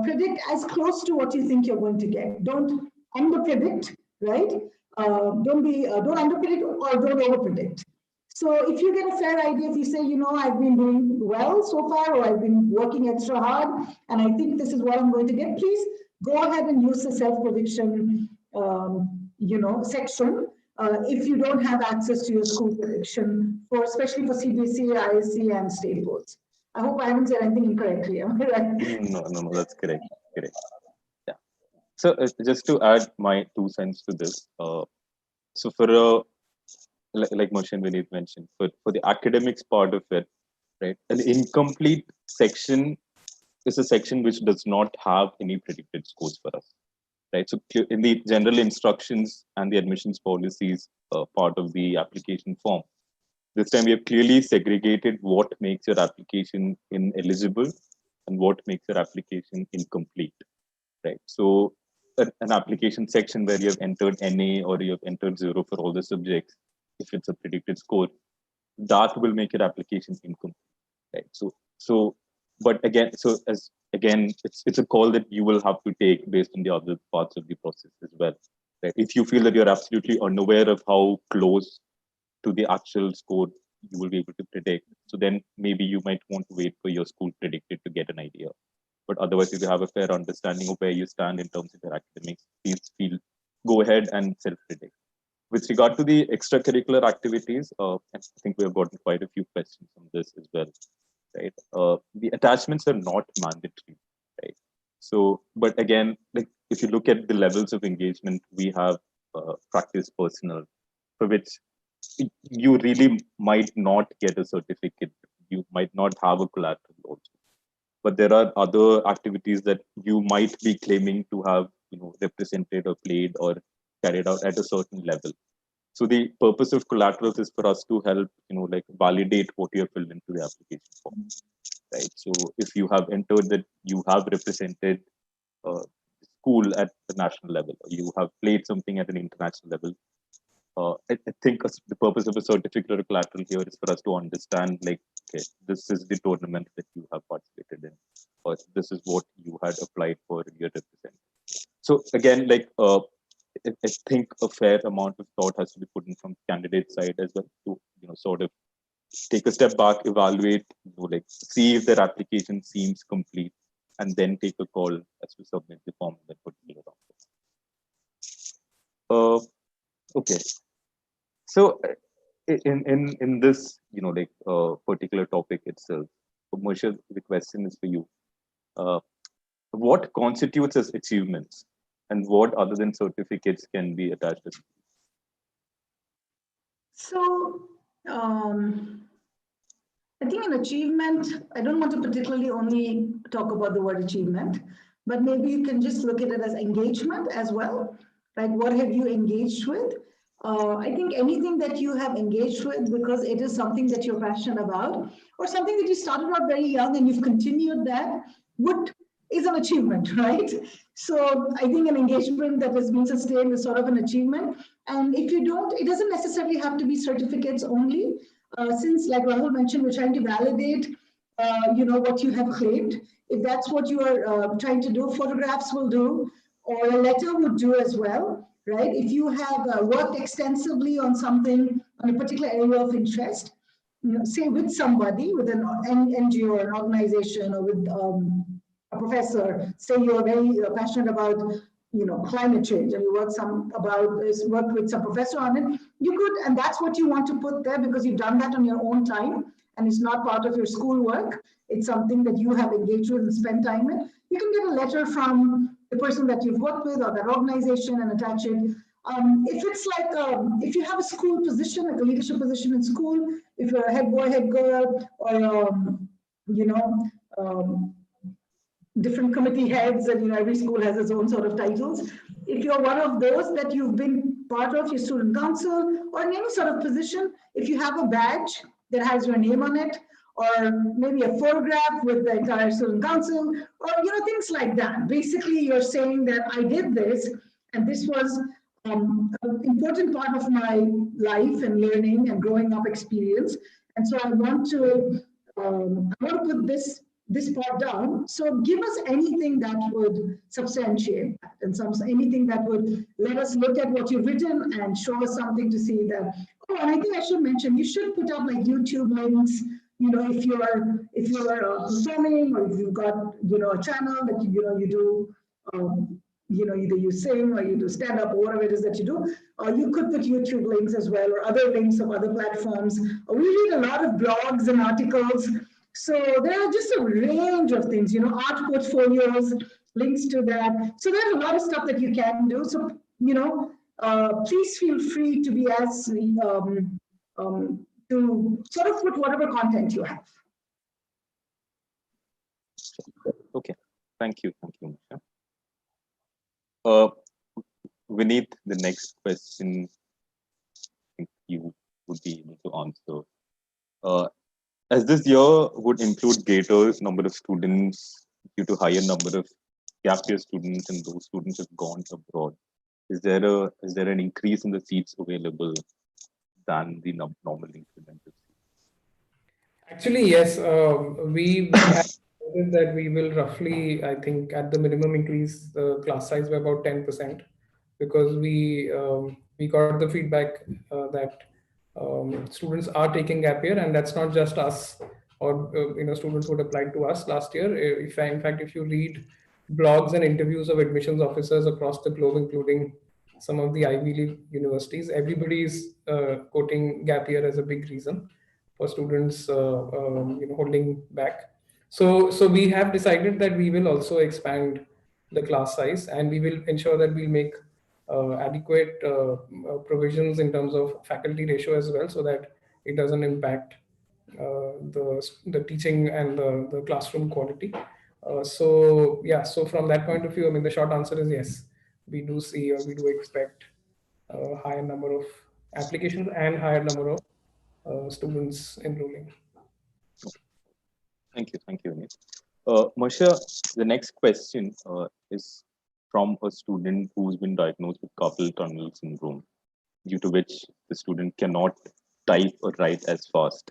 Speaker 2: predict as close to what you think you're going to get. Don't under-predict, right? don't underpredict or don't overpredict. So if you get a fair idea, if you say, I've been doing well so far, or I've been working extra hard, and I think this is what I'm going to get, please go ahead and use the self-prediction, section. If you don't have access to your school prediction, especially for CBSE, ISC, and state boards. I hope I haven't said anything incorrectly. Am I right?
Speaker 1: No, that's correct. Correct. Yeah. So just to add my 2 cents to this, so for like Moshe and Vineet mentioned, for the academics part of it, right, an incomplete section is a section which does not have any predicted scores for us, right? So in the general instructions and the admissions policies part of the application form, this time we have clearly segregated what makes your application ineligible and what makes your application incomplete, right? So an application section where you have entered NA or you have entered 0 for all the subjects, if it's a predicted score, that will make your application incomplete, right? But again, it's a call that you will have to take based on the other parts of the process as well, right? If you feel that you're absolutely unaware of how close to the actual score you will be able to predict, so then maybe you might want to wait for your school predicted to get an idea. But otherwise, if you have a fair understanding of where you stand in terms of your academics, please go ahead and self-predict. With regard to the extracurricular activities, I think we have gotten quite a few questions on this as well, right? The attachments are not mandatory, right? So, but again, like if you look at the levels of engagement, we have practice personal, for which you really might not get a certificate. You might not have a collateral also. But there are other activities that you might be claiming to have, represented or played or carried out at a certain level. So the purpose of collaterals is for us to help, like validate what you have filled into the application form, right? So if you have entered that you have represented school at the national level, or you have played something at an international level, I think the purpose of a certificate or a collateral here is for us to understand, like, okay, this is the tournament that you have participated in, or this is what you had applied for and you're representing. So again, like, I think a fair amount of thought has to be put in from candidate side as well to, sort of take a step back, evaluate, like see if their application seems complete, and then take a call as to submit the form that particular round. Okay. So in this, particular topic itself, Moshe, the question is for you. What constitutes as achievements, and what other than certificates can be attached to?
Speaker 2: So, I think an achievement, I don't want to particularly only talk about the word achievement, but maybe you can just look at it as engagement as well. Like, what have you engaged with? I think anything that you have engaged with because it is something that you're passionate about, or something that you started out very young and you've continued that, is an achievement, right? So I think an engagement that has been sustained is sort of an achievement. And if you don't, it doesn't necessarily have to be certificates only. Since, like Rahul mentioned, we're trying to validate, what you have claimed. If that's what you are trying to do, photographs will do, or a letter would do as well, right? If you have worked extensively on something, on a particular area of interest, say with somebody, with an NGO or an organization, or with a professor, say you're very passionate about climate change, and you worked with some professor on it, you could, and that's what you want to put there because you've done that on your own time and it's not part of your school work. It's something that you have engaged with and spent time with. You can get a letter from the person that you've worked with or that organization and attach it. If it's like, if you have a school position, like a leadership position in school, if you're a head boy, head girl, or, different committee heads, and every school has its own sort of titles. If you're one of those that you've been part of, your student council, or in any sort of position, if you have a badge that has your name on it, or maybe a photograph with the entire student council, or things like that. Basically, you're saying that I did this, and this was an important part of my life and learning and growing up experience. And so I want to put this this part down. So give us anything that would substantiate that, and anything that would let us look at what you've written and show us something to see that. Oh, and I think I should mention, you should put up like YouTube links. You know, if you're performing, or if you've got, you know, a channel that you do, you know, either you sing or you do stand up or whatever it is that you do, you could put YouTube links as well, or other links of other platforms. We read a lot of blogs and articles. So there are just a range of things, you know, art portfolios, links to that. So there's a lot of stuff that you can do. So, you know, please feel free to be as, to sort of put whatever content you have.
Speaker 1: Okay, thank you, Misha. Vineet, the next question I think you would be able to answer. As this year would include greater number of students due to higher number of gap year students, and those students have gone abroad, is there an increase in the seats available than the normal increment of seats?
Speaker 3: Actually, yes. We have noticed that we will roughly, I think, at the minimum increase the class size by about 10%, because we got the feedback that students are taking gap year, and that's not just us or you know, students who applied to us last year. In fact, if you read blogs and interviews of admissions officers across the globe, including some of the Ivy League universities, everybody is quoting gap year as a big reason for students you know, holding back. So we have decided that we will also expand the class size, and we will ensure that we make adequate provisions in terms of faculty ratio as well, so that it doesn't impact the teaching and the classroom quality. So yeah, so from that point of view, I mean, the short answer is yes, we do see, or we do expect a higher number of applications and higher number of students enrolling.
Speaker 1: Thank you, Vineet. Masha, the next question is from a student who's been diagnosed with carpal tunnel syndrome, due to which the student cannot type or write as fast.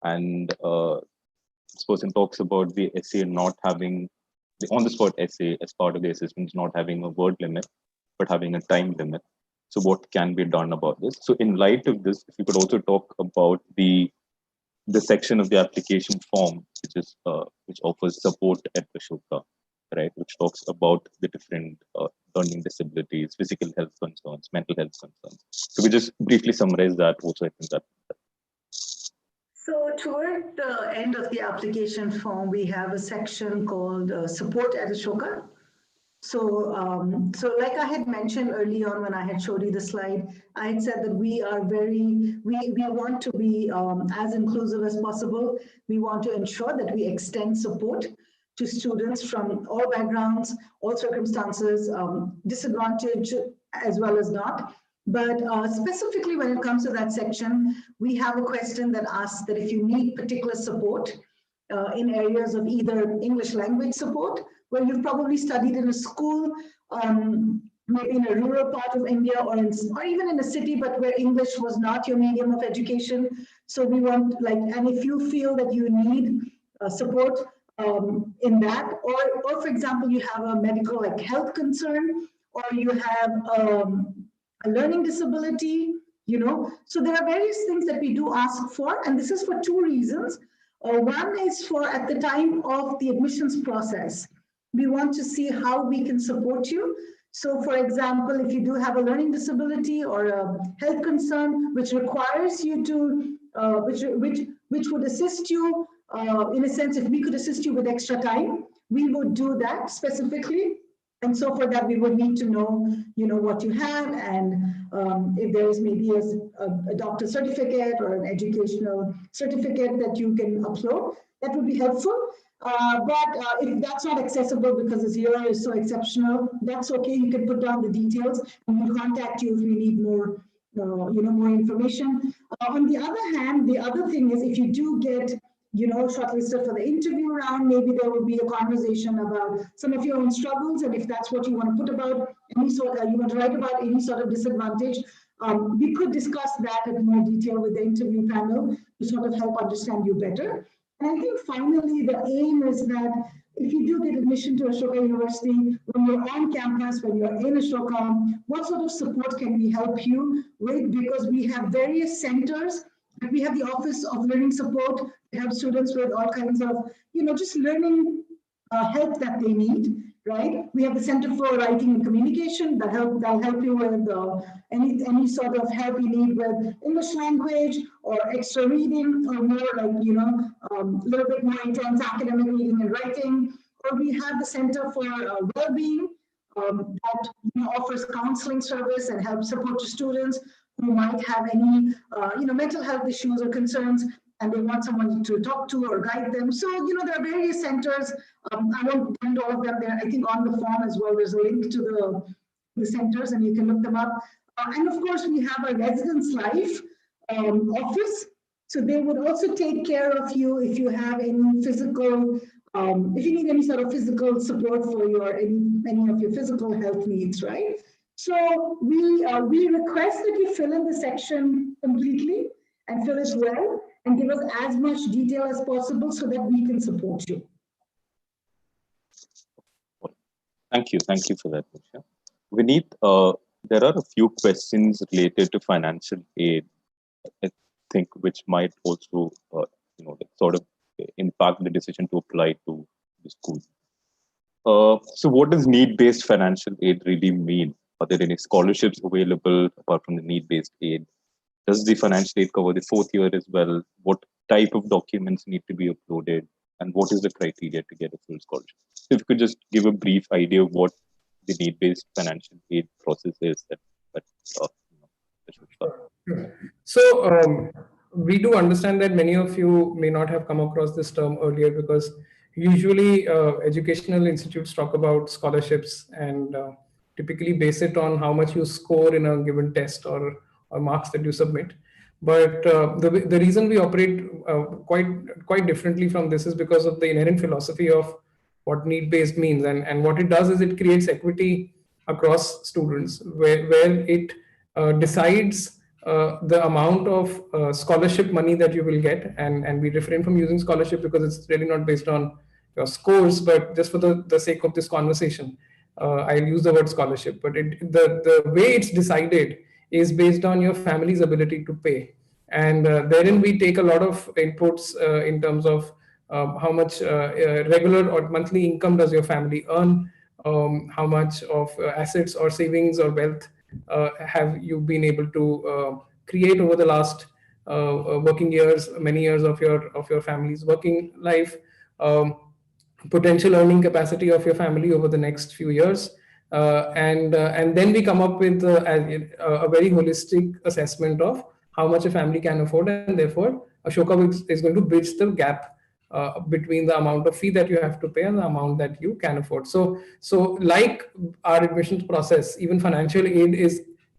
Speaker 1: And this person talks about the essay not having, the on-the-spot essay as part of the assessment not having a word limit, but having a time limit. So what can be done about this? So in light of this, if you could also talk about the section of the application form, which offers support at Ashoka, right? Which talks about the different learning disabilities, physical health concerns, mental health concerns. So we just briefly summarize that also. I think that.
Speaker 2: So toward the end of the application form, we have a section called support at Ashoka. So, so like I had mentioned early on when I had showed you the slide, I had said that we want to be as inclusive as possible. We want to ensure that we extend support to students from all backgrounds, all circumstances, disadvantaged as well as not. But specifically when it comes to that section, we have a question that asks that if you need particular support in areas of either English language support, where you've probably studied in a school, maybe in a rural part of India, or even in a city, but where English was not your medium of education. So we want, like, and if you feel that you need support in that, or for example, you have a medical, like, health concern, or you have a learning disability, you know. So there are various things that we do ask for, and this is for two reasons. One is for at the time of the admissions process, we want to see how we can support you. So for example, if you do have a learning disability or a health concern, which requires you to, which would assist you, in a sense, if we could assist you with extra time, we would do that specifically. And so for that, we would need to know, you know, what you have, and if there is maybe a doctor's certificate or an educational certificate that you can upload, that would be helpful. But if that's not accessible because this year is so exceptional, that's okay. You can put down the details, and we'll contact you if we need more, you know, more information. On the other hand, the other thing is, if you do get, you know, shortlisted for the interview round, maybe there will be a conversation about some of your own struggles, and if that's what you want to put about any sort, you want to write about any sort of disadvantage, we could discuss that in more detail with the interview panel to sort of help understand you better. And I think finally the aim is that if you do get admission to Ashoka University, when you're on campus, when you're in Ashoka, what sort of support can we help you with? Because we have various centers. We have the Office of Learning Support to help students with all kinds of, just learning help that they need, right? We have the Center for Writing and Communication that'll help you with any sort of help you need with English language or extra reading or more like, a little bit more intense academic reading and writing. Or we have the Center for Wellbeing that offers counseling service and helps support to students who might have any, mental health issues or concerns, and they want someone to talk to or guide them. So, there are various centers. I won't get into all of them there. I think on the form as well, there's a link to the centers, and you can look them up. And of course, we have a residence life office. So they would also take care of you if you have any physical, if you need any sort of physical support for any of your physical health needs, right? So we request that you fill in the section completely and fill it well and give us as much detail as possible so that we can support you.
Speaker 1: Thank you for that, Nisha. Vineet, there are a few questions related to financial aid, I think, which might also, sort of impact the decision to apply to the school. So what does need-based financial aid really mean? Are there any scholarships available apart from the need-based aid? Does the financial aid cover the fourth year as well? What type of documents need to be uploaded? And what is the criteria to get a full scholarship? So if you could just give a brief idea of what the need-based financial aid process is that should start.
Speaker 3: So we do understand that many of you may not have come across this term earlier, because usually educational institutes talk about scholarships and typically base it on how much you score in a given test or marks that you submit. But the reason we operate quite differently from this is because of the inherent philosophy of what need-based means. And what it does is it creates equity across students, where it decides the amount of scholarship money that you will get. And we refrain from using scholarship because it's really not based on your scores, but just for the sake of this conversation, I'll use the word scholarship. But the way it's decided is based on your family's ability to pay. And therein we take a lot of inputs in terms of how much regular or monthly income does your family earn, how much of assets or savings or wealth have you been able to create over the last working years, many years of your family's working life, potential earning capacity of your family over the next few years. And then we come up with a very holistic assessment of how much a family can afford, and therefore Ashoka is going to bridge the gap between the amount of fee that you have to pay and the amount that you can afford. So like our admissions process, even financial aid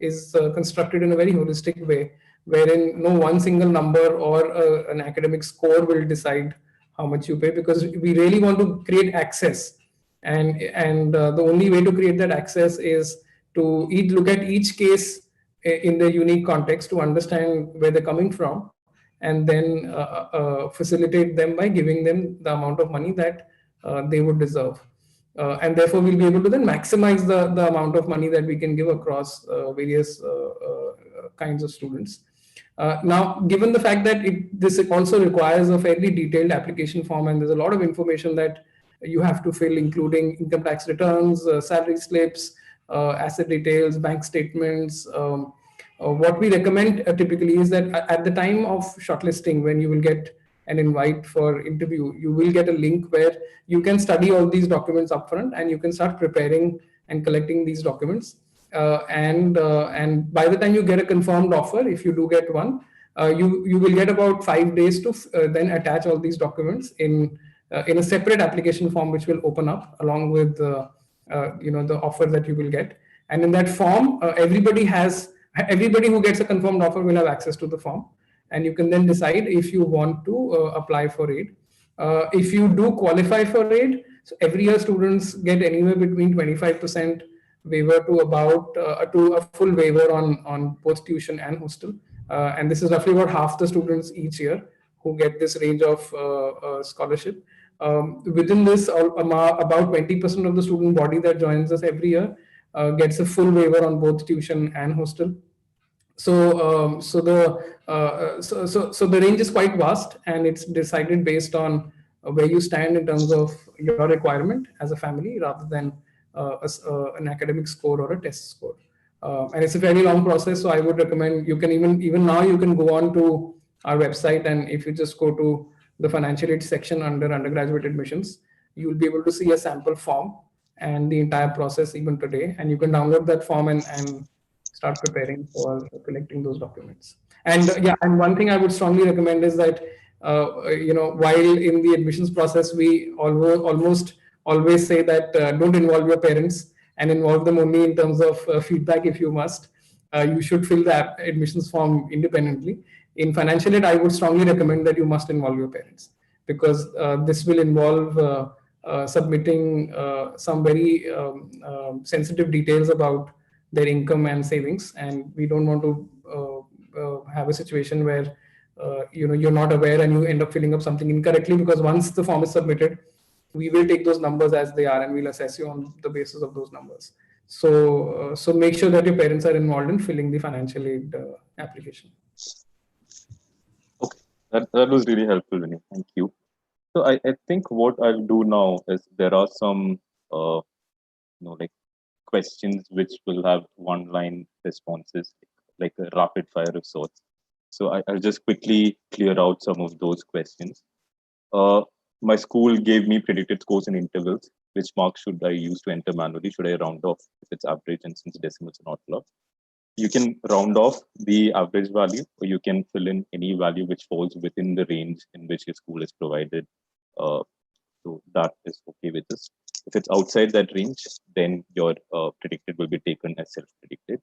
Speaker 3: is constructed in a very holistic way, wherein no one single number or an academic score will decide how much you pay, because we really want to create access. And the only way to create that access is to look at each case in their unique context, to understand where they're coming from, and then facilitate them by giving them the amount of money that they would deserve. And therefore, we'll be able to then maximize the amount of money that we can give across various kinds of students. Now, given the fact that this also requires a fairly detailed application form, and there's a lot of information that you have to fill, including income tax returns, salary slips, asset details, bank statements. What we recommend typically is that at the time of shortlisting, when you will get an invite for interview, you will get a link where you can study all these documents upfront, and you can start preparing and collecting these documents. And by the time you get a confirmed offer, if you do get one, you will get about 5 days to then attach all these documents in a separate application form, which will open up along with the offer that you will get. And in that form, everybody who gets a confirmed offer will have access to the form, and you can then decide if you want to apply for aid. If you do qualify for aid, so every year students get anywhere between 25% waiver to about to a full waiver on both tuition and hostel. And this is roughly about half the students each year who get this range of scholarship. Within this, about 20% of the student body that joins us every year gets a full waiver on both tuition and hostel. So the range is quite vast, and it's decided based on where you stand in terms of your requirement as a family, rather than an academic score or a test score. And it's a very long process, so I would recommend you can even now you can go on to our website, and if you just go to the financial aid section under undergraduate admissions, you will be able to see a sample form and the entire process even today, and you can download that form and start preparing for collecting those documents. And yeah, and one thing I would strongly recommend is that while in the admissions process we almost always say that don't involve your parents and involve them only in terms of feedback if you must. You should fill the admissions form independently. In financial aid, I would strongly recommend that you must involve your parents, because this will involve submitting some very sensitive details about their income and savings, and we don't want to have a situation where you're not aware and you end up filling up something incorrectly, because once the form is submitted, we will take those numbers as they are and we'll assess you on the basis of those numbers. So make sure that your parents are involved in filling the financial aid application.
Speaker 1: Okay, that was really helpful, Vinny. Thank you. So I think what I'll do now is there are some like questions which will have one-line responses, like a rapid fire of sorts. So I'll just quickly clear out some of those questions. My school gave me predicted scores in intervals. Which marks should I use to enter manually? Should I round off if it's average, and since decimals are not allowed? You can round off the average value, or you can fill in any value which falls within the range in which your school is provided. So that is okay with us. If it's outside that range, then your predicted will be taken as self-predicted.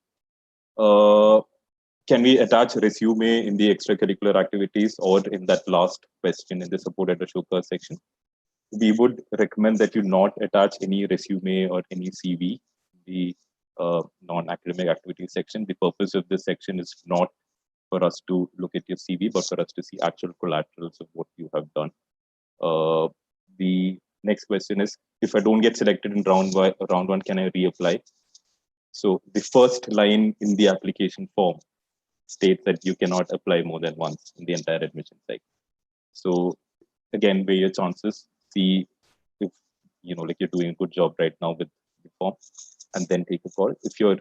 Speaker 1: Can we attach resume in the extracurricular activities, or in that last question in the supported Ashoka section? We would recommend that you not attach any resume or any CV in the non-academic activities section. The purpose of this section is not for us to look at your CV, but for us to see actual collaterals of what you have done. The next question is, if I don't get selected in round one, can I reapply? So the first line in the application form states that you cannot apply more than once in the entire admission cycle. So again, weigh your chances, see if you're doing a good job right now with the form, and then take a call. If you're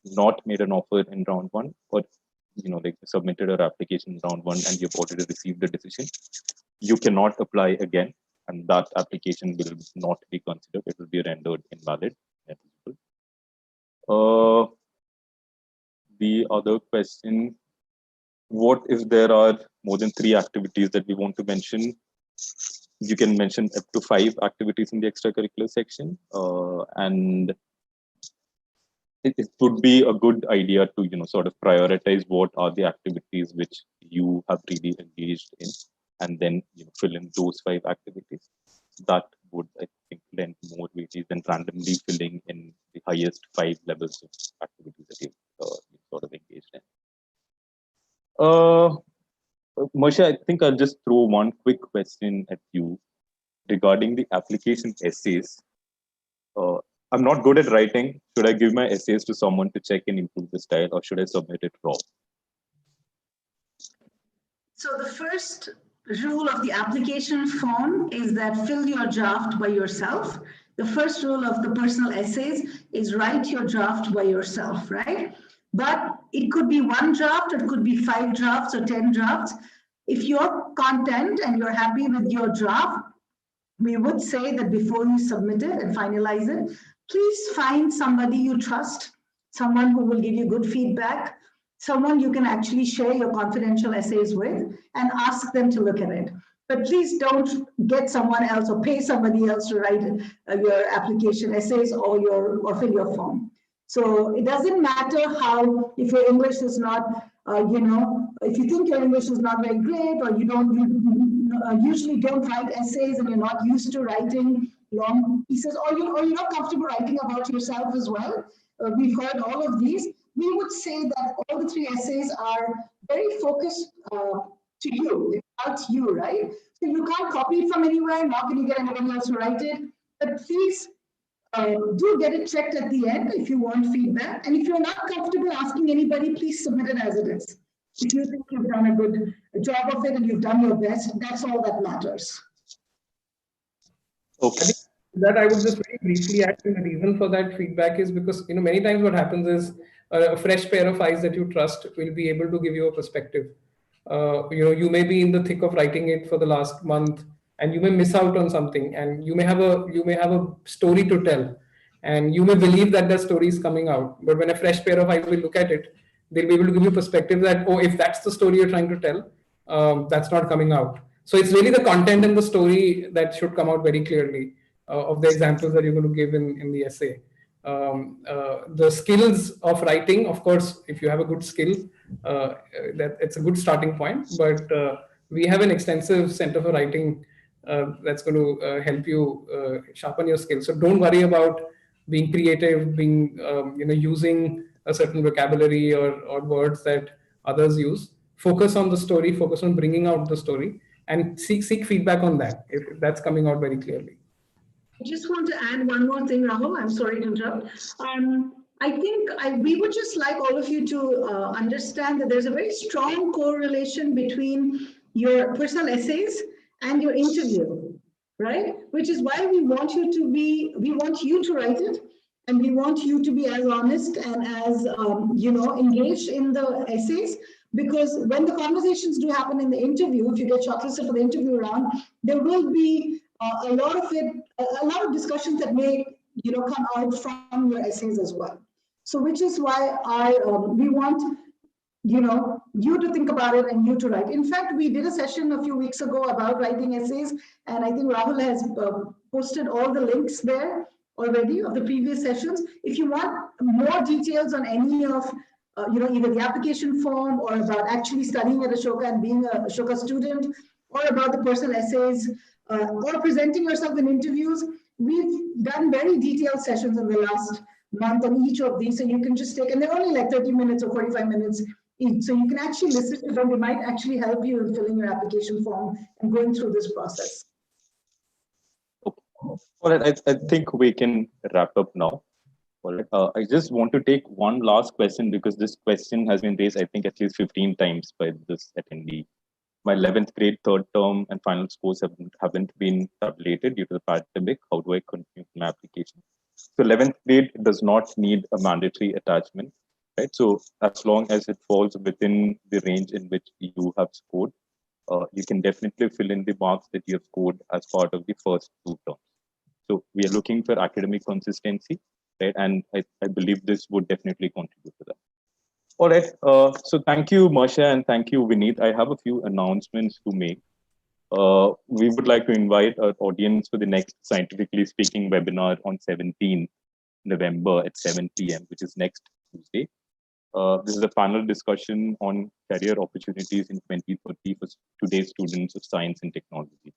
Speaker 1: not made an offer in round one, or submitted your application in round one and you've already received a decision, you cannot apply again, and that application will not be considered. It will be rendered invalid. The other question, what if there are more than 3 activities that we want to mention? You can mention up to 5 activities in the extracurricular section, and it would be a good idea to sort of prioritize what are the activities which you have really engaged in, and then fill in those 5 activities. That would, I think, lend more weightage than randomly filling in the highest 5 levels of activities that you've sort of engaged in. Marsha, I think I'll just throw one quick question at you regarding the application essays. I'm not good at writing. Should I give my essays to someone to check and improve the style, or should I submit it raw?
Speaker 2: So the first rule of the application form is that fill your draft by yourself. The first rule of the personal essays is write your draft by yourself, right? But it could be 1 draft, it could be 5 drafts or 10 drafts. If you're content and you're happy with your draft, we would say that before you submit it and finalize it, please find somebody you trust, someone who will give you good feedback, someone you can actually share your confidential essays with, and ask them to look at it. But please don't get someone else or pay somebody else to write your application essays or fill your form. So it doesn't matter if your English is not, if you think your English is not very great, or you usually don't write essays and you're not used to writing long pieces, or you're not comfortable writing about yourself as well. We've heard all of these. We would say that all the 3 essays are very focused to you. It's about you, right? So you can't copy it from anywhere, nor can you get anyone else to write it. But please do get it checked at the end if you want feedback. And if you're not comfortable asking anybody, please submit it as it is. If you think you've done a good job of it and you've done your best, that's all that matters.
Speaker 1: Okay.
Speaker 3: That I would just very briefly add. The reason for that feedback is because many times what happens is a fresh pair of eyes that you trust will be able to give you a perspective. You may be in the thick of writing it for the last month, and you may miss out on something, and you may have a story to tell, and you may believe that the story is coming out. But when a fresh pair of eyes will look at it, they'll be able to give you perspective that, oh, if that's the story you're trying to tell, that's not coming out. So it's really the content and the story that should come out very clearly of the examples that you're going to give in the essay. The skills of writing, of course, if you have a good skill, that it's a good starting point. But we have an extensive center for writing that's going to help you sharpen your skills. So don't worry about being creative, being using a certain vocabulary or words that others use. Focus on the story. Focus on bringing out the story, and seek feedback on that if that's coming out very clearly.
Speaker 2: I just want to add one more thing, Rahul. I'm sorry to interrupt. I think we would just like all of you to understand that there's a very strong correlation between your personal essays and your interview, right? Which is why we want you to write it, and we want you to be as honest and as engaged in the essays. Because when the conversations do happen in the interview, if you get shortlisted for the interview round, there will be a lot of discussions that may come out from your essays as well. So which is why we want you to think about it and you to write. In fact, we did a session a few weeks ago about writing essays, and I think Rahul has posted all the links there already of the previous sessions. If you want more details on any of either the application form or about actually studying at Ashoka and being a Ashoka student, or about the personal essays, or presenting yourself in interviews, we've done very detailed sessions in the last month on each of these. So you can just take, and they're only like 30 minutes or 45 minutes each. So you can actually listen to them. They might actually help you in filling your application form and going through this process.
Speaker 1: Okay. All right, I think we can wrap up now. All right. I just want to take one last question because this question has been raised, I think, at least 15 times by this attendee. My 11th grade third term and final scores haven't been tabulated due to the pandemic. How do I continue my application? So 11th grade does not need a mandatory attachment, right? So as long as it falls within the range in which you have scored, you can definitely fill in the marks that you have scored as part of the first two terms. So we are looking for academic consistency, right? And I believe this would definitely contribute to that. All right. So thank you, Marsha, and thank you, Vineet. I have a few announcements to make. We would like to invite our audience for the next Scientifically Speaking webinar on 17th November at 7 p.m., which is next Tuesday. This is a panel discussion on career opportunities in 2030 for today's students of science and technology.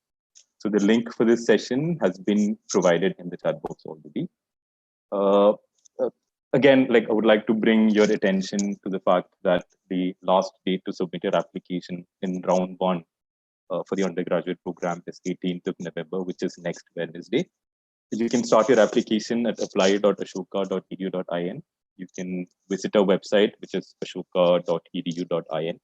Speaker 1: So the link for this session has been provided in the chat box already. Again, I would like to bring your attention to the fact that the last date to submit your application in round one for the undergraduate program is 18th of November, which is next Wednesday. You can start your application at apply.ashoka.edu.in. You can visit our website, which is ashoka.edu.in.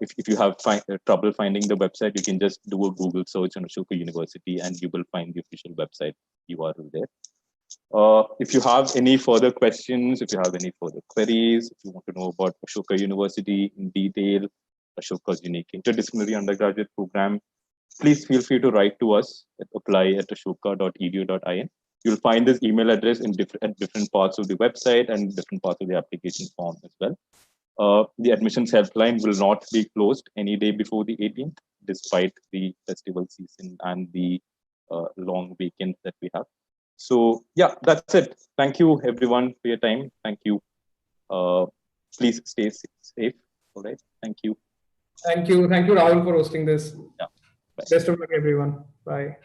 Speaker 1: If you have trouble finding the website, you can just do a Google search on Ashoka University and you will find the official website URL there. If you have any further questions, if you have any further queries, if you want to know about Ashoka University in detail, Ashoka's unique interdisciplinary undergraduate program, please feel free to write to us at apply@ashoka.edu.in. You'll find this email address at different parts of the website and different parts of the application form as well. The admissions helpline will not be closed any day before the 18th, despite the festival season and the long weekend that we have. So yeah, that's it. Thank you everyone for your time. Thank you. Please stay safe. All right. Thank you.
Speaker 3: Thank you, Rahul, for hosting this.
Speaker 1: Yeah. Bye.
Speaker 3: Best of luck, everyone. Bye.